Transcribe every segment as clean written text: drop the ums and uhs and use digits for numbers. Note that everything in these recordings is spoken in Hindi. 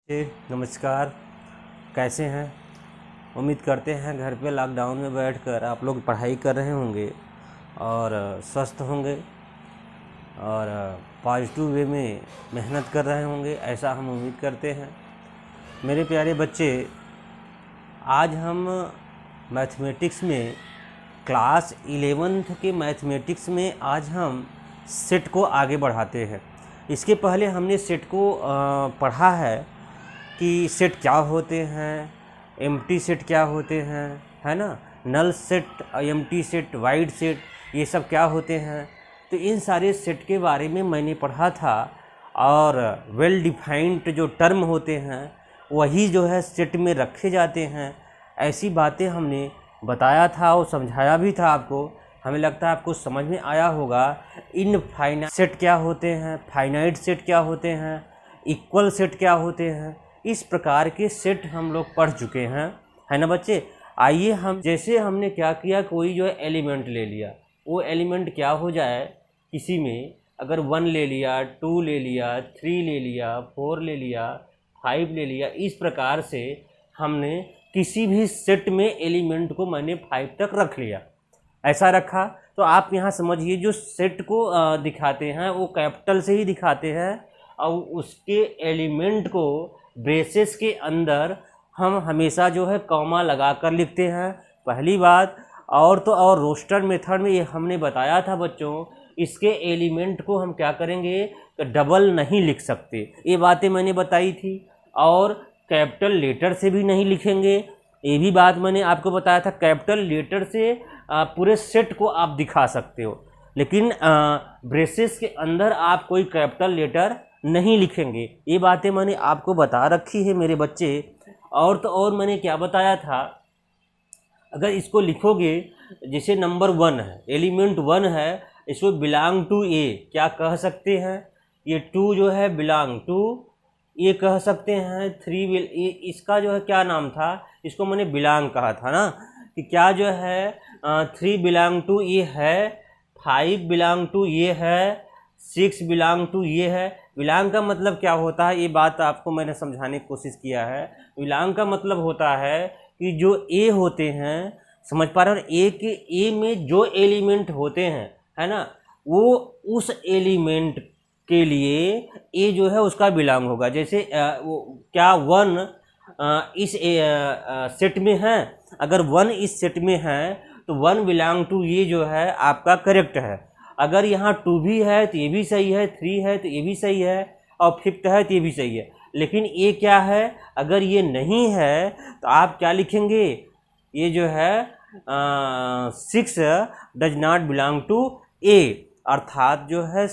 नमस्कार। कैसे हैं? उम्मीद करते हैं घर पे लॉकडाउन में बैठकर आप लोग पढ़ाई कर रहे होंगे और स्वस्थ होंगे और पॉजिटिव वे में मेहनत कर रहे होंगे, ऐसा हम उम्मीद करते हैं। मेरे प्यारे बच्चे, आज हम मैथमेटिक्स में क्लास 11th के मैथमेटिक्स में आज हम सेट को आगे बढ़ाते हैं। इसके पहले हमने सेट को पढ़ा है कि सेट क्या होते हैं, एम्प्टी सेट क्या होते हैं, है ना, null set, empty set, void set, ये सब क्या होते हैं। तो इन सारे सेट के बारे में मैंने पढ़ा था और वेल डिफाइंड जो टर्म होते हैं वही जो है सेट में रखे जाते हैं, ऐसी बातें हमने बताया था और समझाया भी था आपको। हमें लगता है आपको समझ में आया होगा। इनफाइनाइट सेट क्या होते हैं, फाइनाइट सेट क्या होते हैं, इक्वल सेट क्या होते हैं, इस प्रकार के सेट हम लोग पढ़ चुके हैं, है ना बच्चे। आइए हम जैसे हमने क्या किया, कोई जो है एलिमेंट ले लिया, वो एलिमेंट क्या हो जाए किसी में, अगर 1 ले लिया, 2 ले लिया, 3 ले लिया, 4 ले लिया, 5 ले लिया, इस प्रकार से हमने किसी भी सेट में एलिमेंट को मैंने 5 तक रख लिया। ऐसा रखा तो आप यहाँ समझिए, जो सेट को दिखाते हैं वो कैपिटल से ही दिखाते हैं और उसके एलिमेंट को ब्रेसेस के अंदर हम हमेशा जो है कॉमा लगा कर लिखते हैं, पहली बात। और तो और रोस्टर मेथड में ये हमने बताया था बच्चों, इसके एलिमेंट को हम क्या करेंगे तो डबल नहीं लिख सकते, ये बातें मैंने बताई थी। और कैपिटल लेटर से भी नहीं लिखेंगे, ये भी बात मैंने आपको बताया था। कैपिटल लेटर से पूरे सेट को आप दिखा सकते हो, लेकिन ब्रेसेस के अंदर आप कोई कैपिटल लेटर नहीं लिखेंगे, ये बातें मैंने आपको बता रखी है मेरे बच्चे। और तो और मैंने क्या बताया था, अगर इसको लिखोगे, जैसे नंबर 1 है, एलिमेंट 1 है, इसको बिलोंग टू ए क्या कह सकते हैं, ये 2 जो है बिलोंग टू ये कह सकते हैं। 3 इसका जो है क्या नाम था, इसको मैंने बिलोंग कहा था ना, कि क्या जो है 3 बिलोंग टू ये है, 5 बिलोंग टू ये है, 6 बिलोंग टू ये है। बिलोंग का मतलब क्या होता है, ये बात आपको मैंने समझाने की कोशिश किया है। बिलोंग का मतलब होता है कि जो ए होते हैं, समझ पा रहे हो, ए के ए में जो एलिमेंट होते हैं, है ना, वो उस एलिमेंट के लिए ए जो है उसका बिलोंग होगा। जैसे वो क्या 1 इस सेट में है, अगर 1 इस सेट में है तो 1 बिलोंग टू ये जो है आपका करेक्ट है। अगर यहाँ 2 भी है तो ये भी सही है, 3 है तो ये भी सही है, और 5th है तो ये भी सही है। लेकिन ये क्या है, अगर ये नहीं है तो आप क्या लिखेंगे, ये जो है 6 डज नॉट बिलोंग टू ए, अर्थात जो है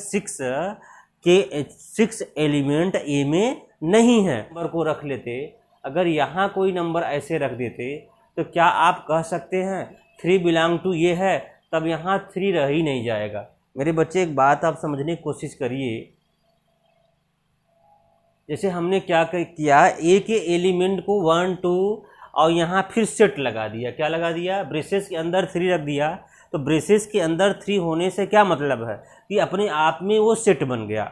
6 एलिमेंट ए में नहीं है। नंबर को रख लेते, अगर यहाँ कोई नंबर ऐसे रख देते तो क्या आप कह सकते हैं 3 बिलोंग टू ये है, तब यहाँ 3 रह ही नहीं जाएगा। मेरे बच्चे एक बात आप समझने की कोशिश करिए, जैसे हमने क्या किया, ए के एलिमेंट को 1 2 और यहाँ फिर सेट लगा दिया, क्या लगा दिया, ब्रेसेस के अंदर 3 रख दिया। तो ब्रेसेस के अंदर 3 होने से क्या मतलब है कि अपने आप में वो सेट बन गया।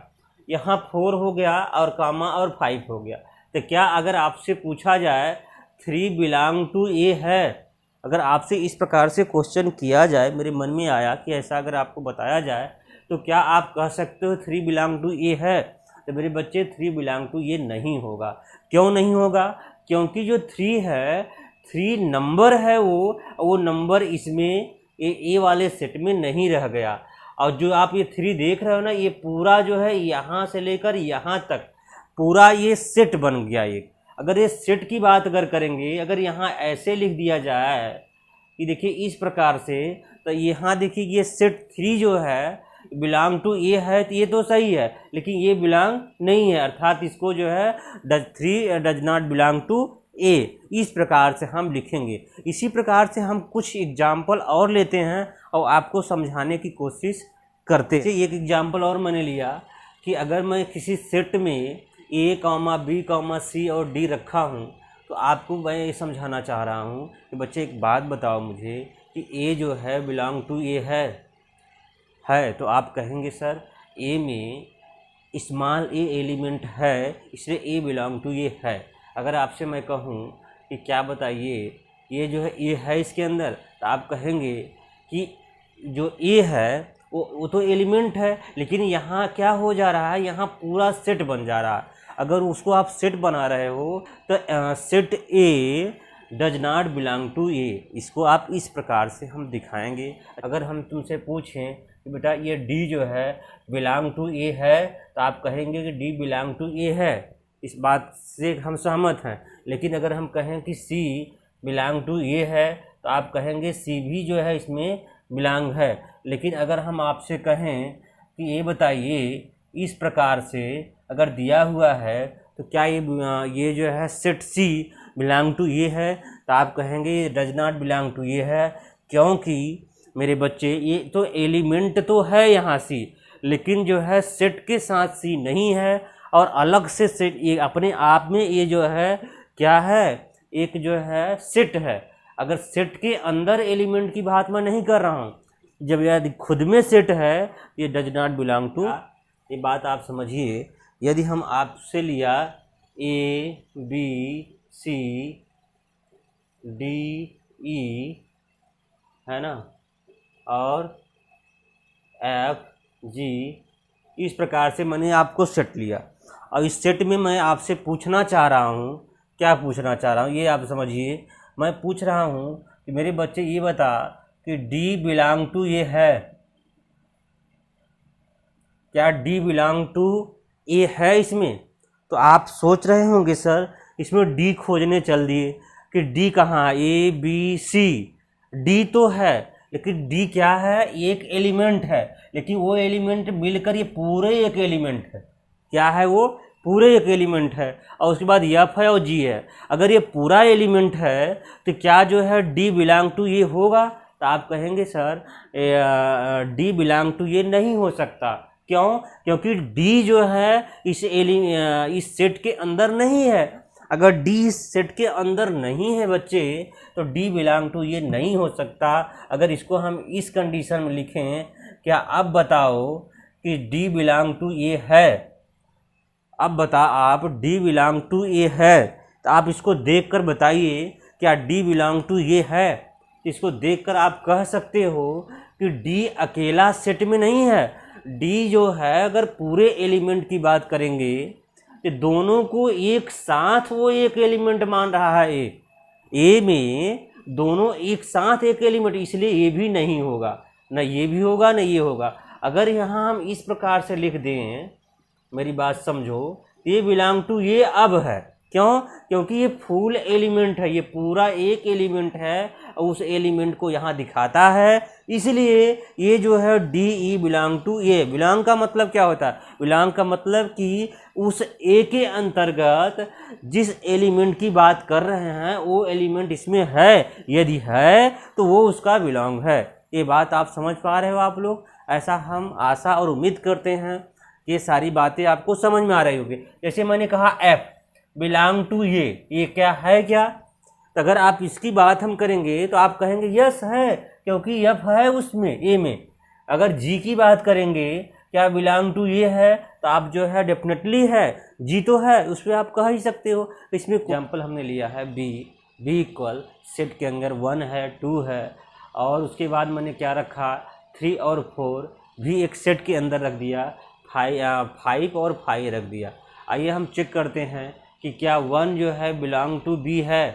यहाँ 4 हो गया और कामा और 5 हो गया। तो क्या अगर आपसे पूछा जाए 3 बिलोंग टू ए है, अगर आपसे इस प्रकार से क्वेश्चन किया जाए, मेरे मन में आया कि ऐसा अगर आपको बताया जाए, तो क्या आप कह सकते हो 3 बिलोंग टू ए है? तो मेरे बच्चे 3 बिलोंग टू ये नहीं होगा। क्यों नहीं होगा? क्योंकि जो 3 है, 3 नंबर है, वो नंबर इसमें ए वाले सेट में नहीं रह गया। और जो आप ये 3 देख रहे हो ना, ये पूरा जो है यहाँ से लेकर यहाँ तक पूरा ये सेट बन गया। एक अगर ये सेट की बात अगर करेंगे, अगर यहाँ ऐसे लिख दिया जाए कि देखिए इस प्रकार से, तो यहाँ देखिए ये सेट 3 जो है बिलोंग टू ए है, तो ये तो सही है, लेकिन ये बिलोंग नहीं है, अर्थात इसको जो है 3 डज नॉट बिलोंग टू ए, इस प्रकार से हम लिखेंगे। इसी प्रकार से हम कुछ एग्जाम्पल और लेते हैं और आपको समझाने की कोशिश करते हैं। एक एग्जाम्पल और मैंने लिया कि अगर मैं किसी सेट में ए कॉमा बी कॉमा सी और डी रखा हूँ, तो आपको मैं ये समझाना चाह रहा हूँ कि बच्चे एक बात बताओ मुझे कि ए जो है बिलोंग टू ए है। तो आप कहेंगे सर ए में स्मॉल ए एलिमेंट है, इसलिए ए बिलोंग टू ये है। अगर आपसे मैं कहूँ कि क्या बताइए ये जो है ए है इसके अंदर, तो आप कहेंगे कि जो ए है वो तो एलिमेंट है, लेकिन यहाँ क्या हो जा रहा है, यहाँ पूरा सेट बन जा रहा है। अगर उसको आप सेट बना रहे हो तो set a does not belong to a, इसको आप इस प्रकार से हम दिखाएंगे। अगर हम तुमसे पूछें कि बेटा ये डी जो है बिलोंग टू ए है, तो आप कहेंगे कि डी बिलोंग टू ए है, इस बात से हम सहमत हैं। लेकिन अगर हम कहें कि सी बिलोंग टू ए है, तो आप कहेंगे सी भी जो है इसमें बिलोंग है। लेकिन अगर हम आपसे कहें कि ये बताइए इस प्रकार से अगर दिया हुआ है तो क्या ये जो है सेट सी बिलोंग टू ये है, तो आप कहेंगे ये डज नॉट बिलोंग टू ये है, क्योंकि मेरे बच्चे ये तो एलिमेंट तो है यहाँ सी, लेकिन जो है सेट के साथ सी नहीं है, और अलग से सेट ये अपने आप में ये जो है क्या है, एक जो है सेट है। अगर सेट के अंदर एलिमेंट की बात मैं नहीं कर रहा हूँ, जब यदि खुद में सेट है ये डज नॉट बिलोंग टू, ये बात आप समझिए। यदि हम आपसे लिया ए बी सी डी ई है ना, और एफ जी, इस प्रकार से मैंने आपको सेट लिया, और इस सेट में मैं आपसे पूछना चाह रहा हूँ, क्या पूछना चाह रहा हूँ ये आप समझिए। मैं पूछ रहा हूँ कि मेरे बच्चे ये बता कि डी बिलोंग टू ये है, क्या डी बिलोंग टू ए है इसमें? तो आप सोच रहे होंगे सर इसमें डी खोजने चल दिए कि डी कहाँ, ए बी सी, डी तो है, लेकिन डी क्या है, एक एलिमेंट है, लेकिन वो एलिमेंट मिलकर ये पूरे एक एलिमेंट है। क्या है वो? पूरे एक एलिमेंट है। और उसके बाद एफ है और जी है। अगर ये पूरा एलिमेंट है तो क्या जो है डी बिलोंग टू ये होगा? तो आप कहेंगे सर डी बिलोंग टू ये नहीं हो सकता। क्यों? क्योंकि डी जो है इस सेट के अंदर नहीं है। अगर डी इस सेट के अंदर नहीं है बच्चे, तो डी बिलोंग टू ये नहीं हो सकता। अगर इसको हम इस कंडीशन में लिखें, क्या अब बताओ कि डी बिलोंग टू ये है? अब बता आप डी बिलोंग टू ए है, तो आप इसको देखकर बताइए क्या डी बिलोंग टू ये है? इसको देखकर आप कह सकते हो कि डी अकेला सेट में नहीं है। डी जो है अगर पूरे एलिमेंट की बात करेंगे तो दोनों को एक साथ वो एक एलिमेंट मान रहा है। ए में दोनों एक साथ एक एलिमेंट, इसलिए ये भी नहीं होगा, न ये भी होगा न ये होगा। अगर यहाँ हम इस प्रकार से लिख दें, मेरी बात समझो, ये बिलोंग टू ये अब है। क्यों? क्योंकि ये फुल एलिमेंट है, ये पूरा एक एलिमेंट है और उस एलिमेंट को यहाँ दिखाता है, इसलिए ये जो है D E belong to A. Belong का मतलब क्या होता है? बिलोंग का मतलब कि उस ए के अंतर्गत जिस एलिमेंट की बात कर रहे हैं वो एलिमेंट इसमें है, यदि है तो वो उसका बिलोंग है। ये बात आप समझ पा रहे हो आप लोग? ऐसा हम आशा और उम्मीद करते हैं ये सारी बातें आपको समझ में आ रही होगी। जैसे मैंने कहा एफ बिलोंग टू ये क्या है? क्या? तो अगर आप इसकी बात हम करेंगे तो आप कहेंगे यस है, क्योंकि एफ है उसमें ए में। अगर जी की बात करेंगे क्या बिलोंग टू ये है, तो आप जो है डेफिनेटली है, जी तो है, उस पर आप कह ही सकते हो। इसमें एग्जाम्पल हमने लिया है बी इक्वल सेट के अंदर 1 है 2 है, और उसके बाद मैंने क्या रखा 3 और 4 भी एक सेट के अंदर रख दिया, 5 और 5 रख दिया। आइए हम चेक करते हैं कि क्या 1 जो है बिलोंग टू बी है।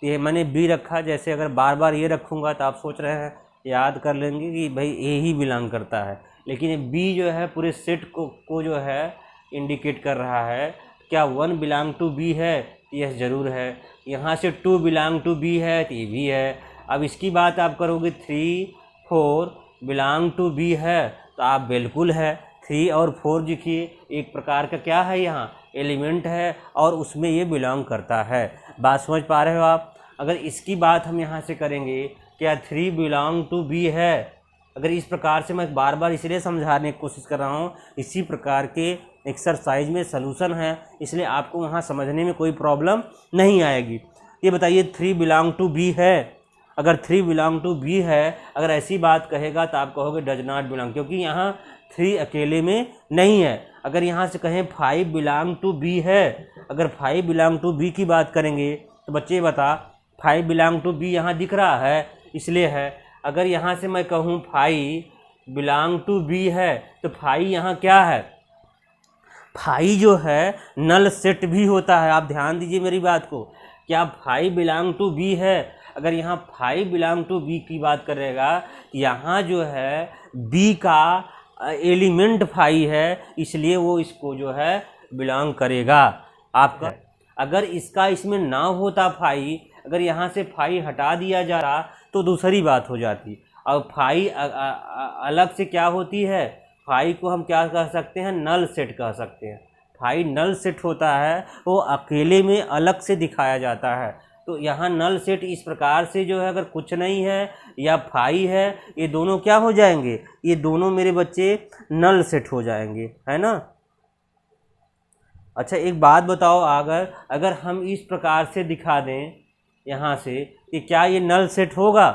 ये मैंने बी रखा, जैसे अगर बार बार ये रखूँगा तो आप सोच रहे हैं याद कर लेंगे कि भाई ए ही बिलोंग करता है, लेकिन बी जो है पूरे सेट को जो है इंडिकेट कर रहा है। क्या 1 बिलोंग टू बी है? यस ज़रूर है। यहाँ से 2 बिलोंग टू बी है तो ये भी है। अब इसकी बात आप करोगे 3 4 बिलोंग टू बी है, तो आप बिल्कुल है। 3 और 4 देखिए एक प्रकार का क्या है, यहाँ एलिमेंट है और उसमें ये बिलोंग करता है। बात समझ पा रहे हो आप? अगर इसकी बात हम यहाँ से करेंगे, क्या 3 बिलोंग टू बी है? अगर इस प्रकार से, मैं बार बार इसलिए समझाने की कोशिश कर रहा हूँ, इसी प्रकार के एक्सरसाइज में सलूशन है, इसलिए आपको वहाँ समझने में कोई प्रॉब्लम नहीं आएगी। ये बताइए 3 बिलोंग टू बी है? अगर 3 बिलोंग टू बी है, अगर ऐसी बात कहेगा तो आप कहोगे डज नॉट बिलोंग, क्योंकि यहाँ 3 अकेले में नहीं है। अगर यहाँ से कहें 5 बिलोंग टू बी है, अगर 5 बिलोंग टू बी की बात करेंगे तो बच्चे बता 5 बिलोंग टू बी यहाँ दिख रहा है इसलिए है। अगर यहाँ से मैं कहूँ 5 बिलोंग टू बी है तो 5 यहाँ क्या है, 5 जो है नल सेट भी होता है। आप ध्यान दीजिए मेरी बात को, क्या 5 बिलोंग टू बी है। अगर यहाँ 5 बिलोंग टू बी की बात करेगा, यहाँ जो है बी का एलिमेंट 5 है, इसलिए वो इसको जो है बिलोंग करेगा आपका। अगर इसका इसमें ना होता 5, अगर यहाँ से 5 हटा दिया जा रहा तो दूसरी बात हो जाती। अब 5 अलग से क्या होती है, 5 को हम क्या कह सकते हैं, नल सेट कह सकते हैं। 5 नल सेट होता है, वो अकेले में अलग से दिखाया जाता है। तो यहाँ नल सेट इस प्रकार से जो है, अगर कुछ नहीं है या 5 है, ये दोनों क्या हो जाएंगे, ये दोनों मेरे बच्चे नल सेट हो जाएंगे, है ना। अच्छा एक बात बताओ, अगर हम इस प्रकार से दिखा दें यहाँ से कि क्या ये नल सेट होगा,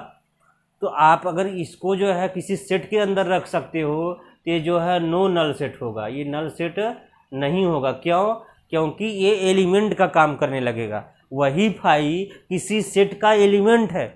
तो आप अगर इसको जो है किसी सेट के अंदर रख सकते हो तो ये जो है नो नल सेट होगा, ये नल सेट नहीं होगा। क्यों? क्योंकि ये एलिमेंट का काम करने लगेगा। वही 5 किसी सेट का एलिमेंट है,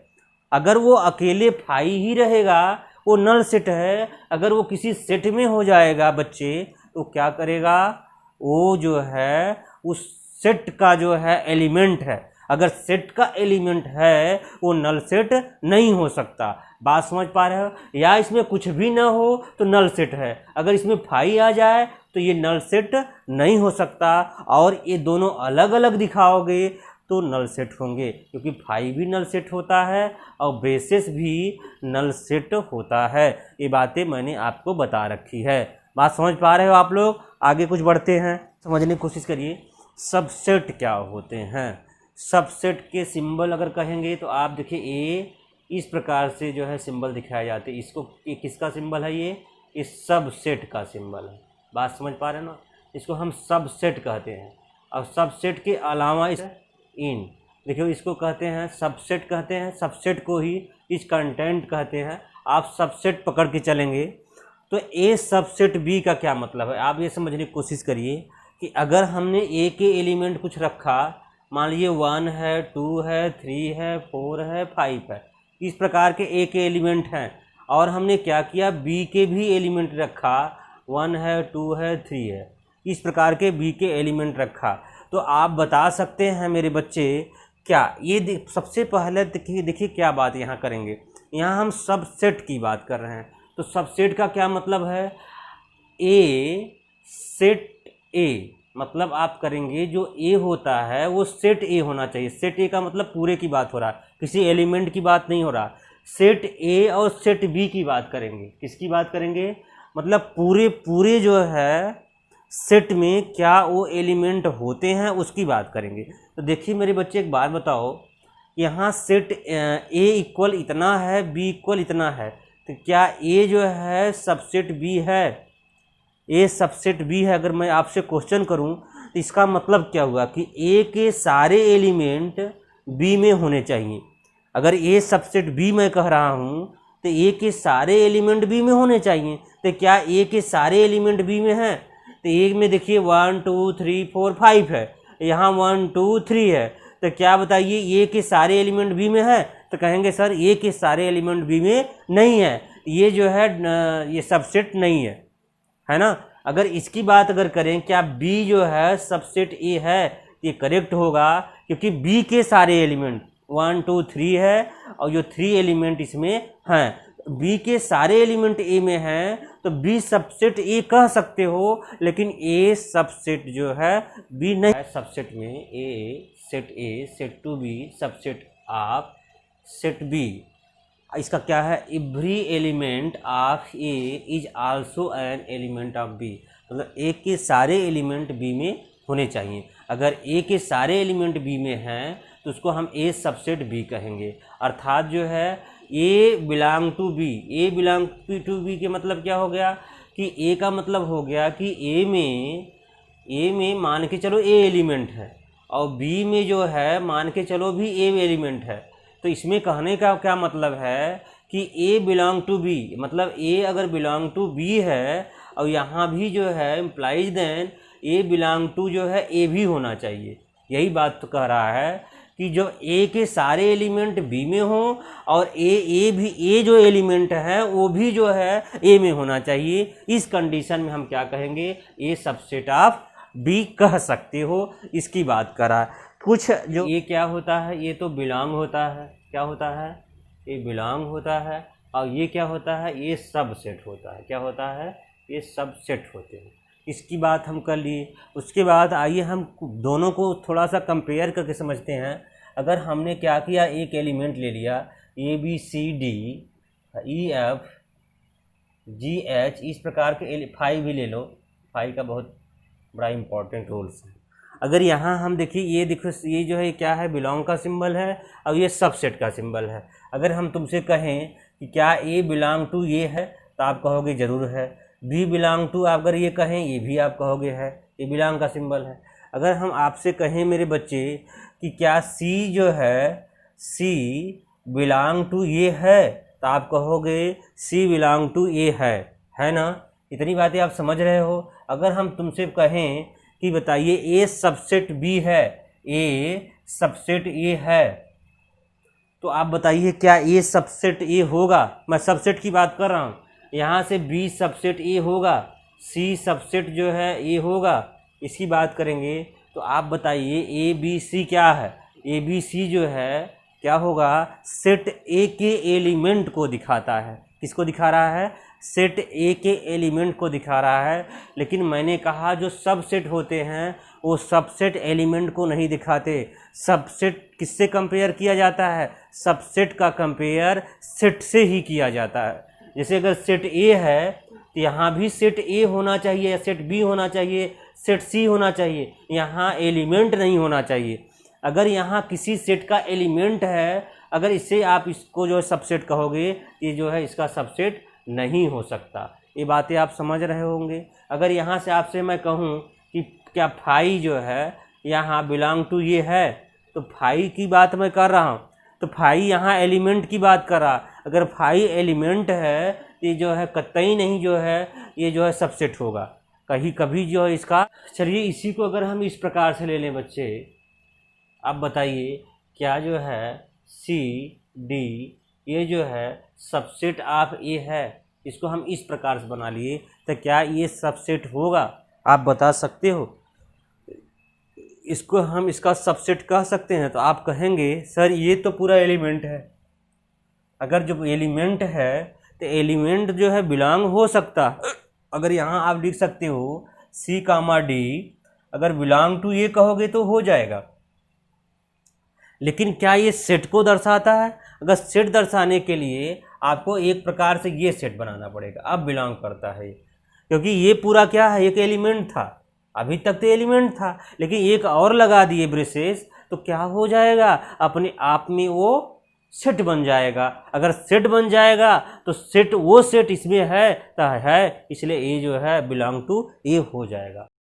अगर वो अकेले 5 ही रहेगा वो नल सेट है। अगर वो किसी सेट में हो जाएगा बच्चे तो क्या करेगा, वो जो है उस सेट का जो है एलिमेंट है। अगर सेट का एलिमेंट है वो नल सेट नहीं हो सकता। बात समझ पा रहे हो? या इसमें कुछ भी ना हो तो नल सेट है, अगर इसमें 5 आ जाए तो ये नल सेट नहीं हो सकता। और ये दोनों अलग अलग दिखाओगे तो नल सेट होंगे, क्योंकि 5 भी नल सेट होता है और बेसिस भी नल सेट होता है। ये बातें मैंने आपको बता रखी है। बात समझ पा रहे हो आप लोग? आगे कुछ बढ़ते हैं, समझने की कोशिश करिए। सबसेट क्या होते हैं? सबसेट के सिंबल अगर कहेंगे तो आप देखिए ए इस प्रकार से जो है सिंबल दिखाए जाते हैं। इसको ये किसका सिंबल है, ये सबसेट का सिंबल है। बात समझ पा रहे हैं ना? इसको हम सबसेट कहते हैं। और सबसेट के अलावा इस इन देखिए इसको कहते हैं सबसेट कहते हैं, सबसेट को ही इस कंटेंट कहते हैं। आप सबसेट पकड़ के चलेंगे तो ए सबसेट बी का क्या मतलब है, आप ये समझने की कोशिश करिए कि अगर हमने ए के एलिमेंट कुछ रखा, मान लीजिए 1 है, 2 है, 3 है, 4 है, 5 है, इस प्रकार के ए के एलिमेंट हैं। और हमने क्या किया, बी के भी एलिमेंट रखा, 1 है, 2 है, 3 है, इस प्रकार के बी के एलिमेंट रखा। तो आप बता सकते हैं मेरे बच्चे क्या ये सबसे पहले देखिए क्या बात यहाँ करेंगे, यहाँ हम सबसेट की बात कर रहे हैं। तो सबसेट का क्या मतलब है, ए सेट ए, मतलब आप करेंगे जो ए होता है वो सेट ए होना चाहिए। सेट ए का मतलब पूरे की बात हो रहा है, किसी एलिमेंट की बात नहीं हो रहा। सेट ए और सेट बी की बात करेंगे। किसकी बात करेंगे, मतलब पूरे जो है सेट में क्या वो एलिमेंट होते हैं उसकी बात करेंगे। तो देखिए मेरे बच्चे एक बात बताओ, यहाँ सेट ए इक्वल इतना है, बी इक्वल इतना है, तो क्या ए जो है सबसेट बी है, ए सबसेट बी है? अगर मैं आपसे क्वेश्चन करूं तो इसका मतलब क्या हुआ कि ए के सारे एलिमेंट बी में होने चाहिए। अगर ए सबसेट बी मैं कह रहा हूं तो ए के सारे एलिमेंट बी में होने चाहिए। तो क्या ए के सारे एलिमेंट बी में हैं? तो ए में देखिए 1 2 3 4 5 है, यहाँ 1 2 3 है, तो क्या बताइए ए के सारे एलिमेंट बी में है? तो कहेंगे सर ए के सारे एलिमेंट बी में नहीं है, ये जो है ये सबसेट नहीं है ना। अगर इसकी बात अगर करें क्या बी जो है सबसेट ए है, ये करेक्ट होगा, क्योंकि बी के सारे एलिमेंट 1 2 3 है और जो 3 एलिमेंट इसमें हैं, बी के सारे एलिमेंट ए में हैं, तो बी सबसेट ए कह सकते हो, लेकिन ए सबसेट जो है बी नहीं है। सबसेट में a set to b subset of set b. इसका क्या है, every element of a is also an element of b, मतलब ए के सारे एलिमेंट बी में होने चाहिए। अगर ए के सारे एलिमेंट बी में हैं तो उसको हम ए सबसेट बी कहेंगे। अर्थात जो है a belong to b, a belong to b के मतलब क्या हो गया कि ए का मतलब हो गया कि ए में मान के चलो ए एलिमेंट है और बी में जो है मान के चलो भी ए एलिमेंट है। तो इसमें कहने का क्या मतलब है कि ए बिलोंग टू बी, मतलब ए अगर बिलोंग टू बी है और यहाँ भी जो है implies then A belong to जो है ए भी होना चाहिए। यही बात तो कह रहा है कि जो ए के सारे एलिमेंट बी में हो और ए जो एलिमेंट है वो भी जो है ए में होना चाहिए। इस कंडीशन में हम क्या कहेंगे, ए सबसेट ऑफ बी कह सकते हो। इसकी बात करा कुछ जो ये क्या होता है, ये तो बिलोंग होता है, क्या होता है, ये बिलोंग होता है, और ये क्या होता है, ये सबसेट होता है। क्या होता है, ये सबसेट होते हैं। इसकी बात हम कर लिए। उसके बाद आइए हम दोनों को थोड़ा सा कंपेयर करके समझते हैं। अगर हमने क्या किया, एक एलिमेंट ले लिया A B C D E F G H, इस प्रकार के फाइव भी ले लो। फाइव का बहुत बड़ा इम्पोर्टेंट रोल्स है। अगर यहाँ हम देखिए, ये देखो, ये जो है क्या है, बिलोंग का सिंबल है और ये सबसेट का सिंबल है। अगर हम तुमसे कहें कि क्या ए बिलोंग टू ये है, तो आप कहोगे ज़रूर है। बी बिलोंग टू अगर ये कहें, ये भी आप कहोगे है, ये बिलोंग का सिंबल है। अगर हम आपसे कहें मेरे बच्चे कि क्या सी जो है, सी बिलोंग टू ये है, तो आप कहोगे सी बिलोंग टू ए है ना। इतनी बातें आप समझ रहे हो। अगर हम तुमसे कहें कि बताइए ए सबसेट बी है, ए सबसेट ए है, तो आप बताइए क्या ए सबसेट ए होगा। मैं सबसेट की बात कर रहा हूँ। यहाँ से बी सबसेट ए होगा, सी सबसेट जो है ए होगा। इसकी बात करेंगे तो आप बताइए ए बी सी क्या है। ए बी सी जो है क्या होगा, सेट ए के एलिमेंट को दिखाता है। किसको दिखा रहा है, सेट ए के एलिमेंट को दिखा रहा है। लेकिन मैंने कहा जो सबसेट होते हैं वो सबसेट एलिमेंट को नहीं दिखाते। सबसेट किससे कंपेयर किया जाता है, सबसेट का कंपेयर सेट से ही किया जाता है। जैसे अगर सेट ए है तो यहाँ भी सेट ए होना चाहिए, सेट बी होना चाहिए, सेट सी होना चाहिए, यहाँ एलिमेंट नहीं होना चाहिए। अगर यहाँ किसी सेट का एलिमेंट है, अगर इससे आप इसको जो है सबसेट कहोगे, ये जो है इसका सबसेट नहीं हो सकता। ये बातें आप समझ रहे होंगे। अगर यहाँ से आपसे मैं कहूँ कि क्या फाइव जो है यहाँ बिलोंग टू ये है, तो फाइव की बात मैं कर रहा हूँ, तो फाइव यहाँ एलिमेंट की बात कर रहा। अगर फाइव एलिमेंट है, ये जो है कतई नहीं जो है ये जो है सबसेट होगा, कहीं कभी जो है इसका। चलिए इसी को अगर हम इस प्रकार से ले लें बच्चे, अब बताइए क्या जो है सी डी ये जो है सबसेट ऑफ ए है। इसको हम इस प्रकार से बना लिए, तो क्या ये सबसेट होगा, आप बता सकते हो। इसको हम इसका सबसेट कह सकते हैं। तो आप कहेंगे सर ये तो पूरा एलिमेंट है। अगर जो एलिमेंट है तो एलिमेंट जो है बिलोंग हो सकता। अगर यहाँ आप लिख सकते हो सी कामा डी, अगर बिलोंग टू ये कहोगे तो हो जाएगा। लेकिन क्या ये सेट को दर्शाता है? अगर सेट दर्शाने के लिए आपको एक प्रकार से ये सेट बनाना पड़ेगा, अब बिलोंग करता है, क्योंकि ये पूरा क्या है, एक एलिमेंट था। अभी तक तो एलिमेंट था, लेकिन एक और लगा दिए ब्रेसेस, तो क्या हो जाएगा, अपने आप में वो सेट बन जाएगा। अगर सेट बन जाएगा तो सेट वो सेट इसमें है, इसलिए ए जो है बिलोंग टू ए हो जाएगा।